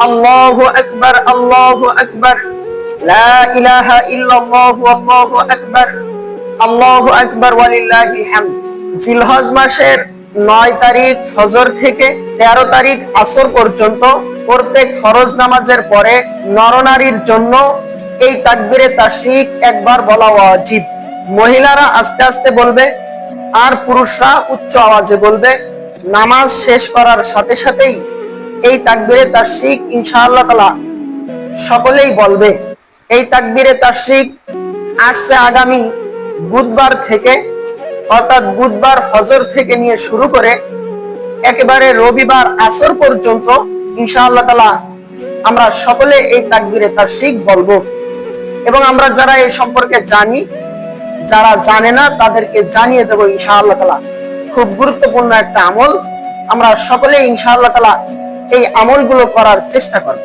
আল্লাহু আকবার, আল্লাহু আকবার, লা ইলাহা ইল্লাল্লাহু, আল্লাহু আকবার, আল্লাহু আকবার ওয়ালিল্লাহিল হামদ। জিলহজ মাসের 9 তারিখ ফজর থেকে 13 তারিখ আসর পর্যন্ত প্রত্যেক ফরজ নামাজের পরে নরনারীর জন্য এই তাকবীরে তাশরিক একবার বলা ওয়াজিব। মহিলারা আস্তে আস্তে বলবে আর পুরুষরা উচ্চ আওয়াজে বলবে। নামাজ শেষ করার সাথে সাথেই এই তাকবীরে তাশরিক ইনশাআল্লাহ তাআলা সকলেই বলবে। এই তাকবীরে তাশরিক আসছে আগামী বুধবার থেকে, অর্থাৎ বুধবার ফজর থেকে নিয়ে শুরু করে একেবারে রবিবার আসর পর্যন্ত ইনশাআল্লাহ তাআলা আমরা সকলে এই তাকবীরে তাশরিক বলবো। এবং আমরা যারা এই সম্পর্কে জানি, যারা জানে না তাদেরকে জানিয়ে দেবো ইনশাআল্লাহ তাআলা। খুব গুরুত্বপূর্ণ একটা আমল, আমরা সকলে ইনশাআল্লাহ তাআলা এই আমলগুলো করার চেষ্টা করব।